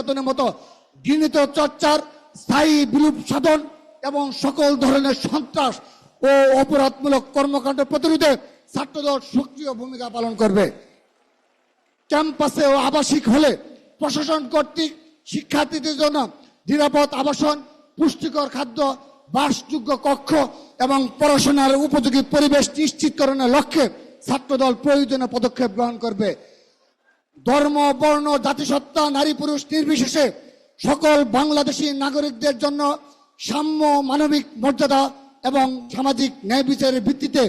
নির্যাতনের মতো ঘৃণিত চর্চার স্থায়ী বিলুপ সাধন এবং সকল ধরনের সন্ত্রাস ও অপরাধমূলক কর্মকাণ্ড প্রতিরোধে ছাত্রদল সক্রিয় ভূমিকা পালন করবে। ক্যাম্পাসে ও আবাসিক হলে প্রশাসন কর্তৃক শিক্ষার্থীদের জন্য নিরাপদ আবাসন, পুষ্টিকর খাদ্য, বাসযোগ্য কক্ষ এবং পড়াশোনার উপযোগী পরিবেশ নিশ্চিতকরণের লক্ষ্যে ছাত্রদল প্রয়োজনীয় পদক্ষেপ গ্রহণ করবে। ধর্ম, বর্ণ, জাতিসত্তা, নারী পুরুষ নির্বিশেষে সকল বাংলাদেশী নাগরিকদের জন্য সাম্য, মানবিক মর্যাদা এবং সামাজিক ন্যায় বিচারের ভিত্তিতে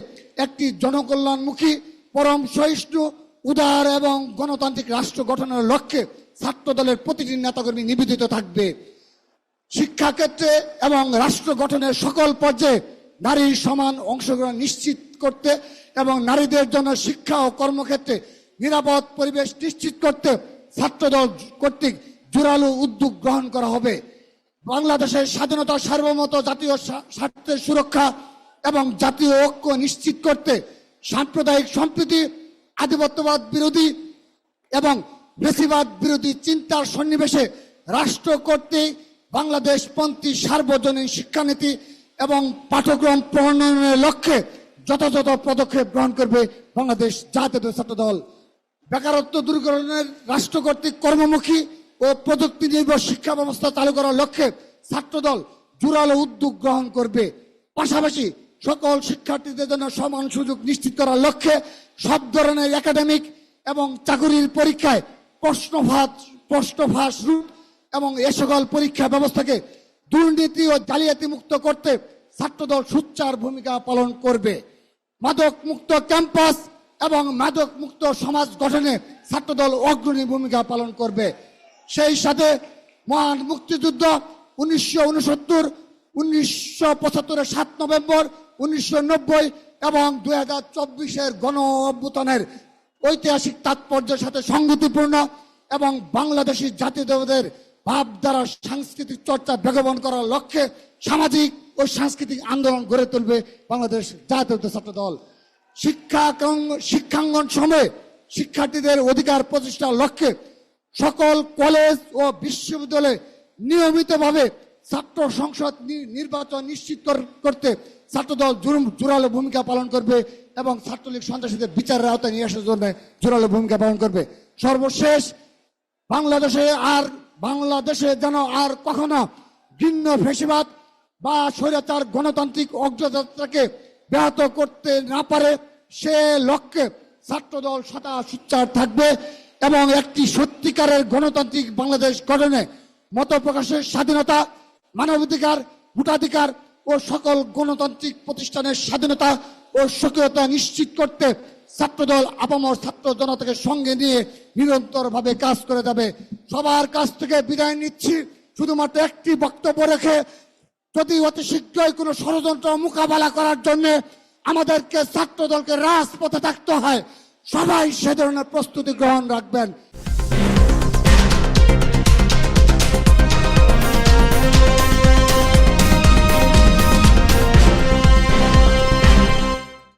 একটি জনকল্যাণমুখী, পরম সহিষ্ণু, উদার এবং গণতান্ত্রিক রাষ্ট্র গঠনের লক্ষ্যে ছাত্রদলের প্রতিটি নেতাকর্মী নিবেদিত থাকবে। শিক্ষাক্ষেত্রে এবং রাষ্ট্র গঠনের সকল পর্যায়ে নারীর সমান অংশগ্রহণ নিশ্চিত করতে এবং নারীদের জন্য শিক্ষা ও কর্মক্ষেত্রে নিরাপদ পরিবেশ নিশ্চিত করতে ছাত্রদল কর্তৃক জোরালো উদ্যোগ গ্রহণ করা হবে। বাংলাদেশের স্বাধীনতা, সার্বভৌমত্ব, জাতীয় স্বার্থের সুরক্ষা এবং জাতীয় ঐক্য নিশ্চিত করতে সাম্প্রদায়িক সম্প্রীতি, আধিপত্যবাদ বিরোধী এবং বেশিবাদ বিরোধী চিন্তার সন্নিবেশে রাষ্ট্র কর্তৃক বাংলাদেশপন্থী সার্বজনীন শিক্ষানীতি এবং পাঠ্যক্রম প্রণয়নের লক্ষ্যে যথাযথ পদক্ষেপ গ্রহণ করবে বাংলাদেশ জাতীয় ছাত্রদল। বেকারত্ব দূরীকরণের রাষ্ট্র কর্তৃক কর্মমুখী ও প্রযুক্তি নির্ভর শিক্ষা ব্যবস্থা চালু করার লক্ষ্যে ছাত্রদল জোরালো উদ্যোগ গ্রহণ করবে। পাশাপাশি সকল শিক্ষার্থীদের জন্য সমান সুযোগ নিশ্চিত করার লক্ষ্যে সব ধরনের একাডেমিক এবং চাকুরির পরীক্ষায় প্রশ্নফাঁস রূপ এবং এ সকল পরীক্ষা ব্যবস্থাকে দুর্নীতি ও জালিয়াতি মুক্ত করতে ছাত্রদল সোচ্চার ভূমিকা পালন করবে। মাদক মুক্ত ক্যাম্পাস এবং মাদক মুক্ত সমাজ গঠনে ছাত্রদল অগ্রণী ভূমিকা পালন করবে। সেই সাথে মহান মুক্তিযুদ্ধ 1969, 1975-এর 7 নভেম্বর, 1990 এবং 2024-এর গণ অভ্যুত্থানের ঐতিহাসিক তাৎপর্যের সাথে সংগতিপূর্ণ এবং বাংলাদেশী জাতীয়তাবাদের ভাবধারা সাংস্কৃতিক চর্চা বেগবান করার লক্ষ্যে সামাজিক ও সাংস্কৃতিক আন্দোলন গড়ে তুলবে বাংলাদেশ জাতীয় ছাত্রদল। শিক্ষাঙ্গন সময়ে শিক্ষার্থীদের অধিকার প্রতিষ্ঠার লক্ষ্যে সকল কলেজ ও বিশ্ববিদ্যালয়ে নিয়মিতভাবে ছাত্র সংসদ নির্বাচন নিশ্চিত করতে ছাত্রদল জোরালো ভূমিকা পালন করবে এবং ছাত্রলীগ সন্ত্রাসীদের বিচারের আওতায় নিয়ে আসার জন্য জোরালো ভূমিকা পালন করবে। সর্বশেষ, বাংলাদেশে যেন আর কখনো ভিন্ন ফ্যাসিবাদ বা স্বৈরাচার গণতান্ত্রিক অগ্রযাত্রাকে ব্যাহত করতে না পারে, সে লক্ষ্যে ছাত্রদল সদা সোচ্চার থাকবে এবং একটি সত্যিকারের গণতান্ত্রিক বাংলাদেশ গঠনে মত প্রকাশের স্বাধীনতা, মানবাধিকার, ভোটাধিকার ও সকল গণতান্ত্রিক প্রতিষ্ঠানের স্বাধীনতা ও স্বকীয়তা নিশ্চিত করতে ছাত্রদল আপামর ছাত্র জনতাকে সঙ্গে নিয়ে নিরন্তরভাবে কাজ করে যাবে। সবার কাছ থেকে বিদায় নিচ্ছি শুধুমাত্র একটি বক্তব্য রেখে, যদি অতি শীঘ্রই কোনো ষড়যন্ত্র মোকাবেলা করার জন্য আমাদেরকে ছাত্রদলকে রাজপথে থাকতে হয়, সবাই সে ধরনের প্রস্তুতি গ্রহণ রাখবেন।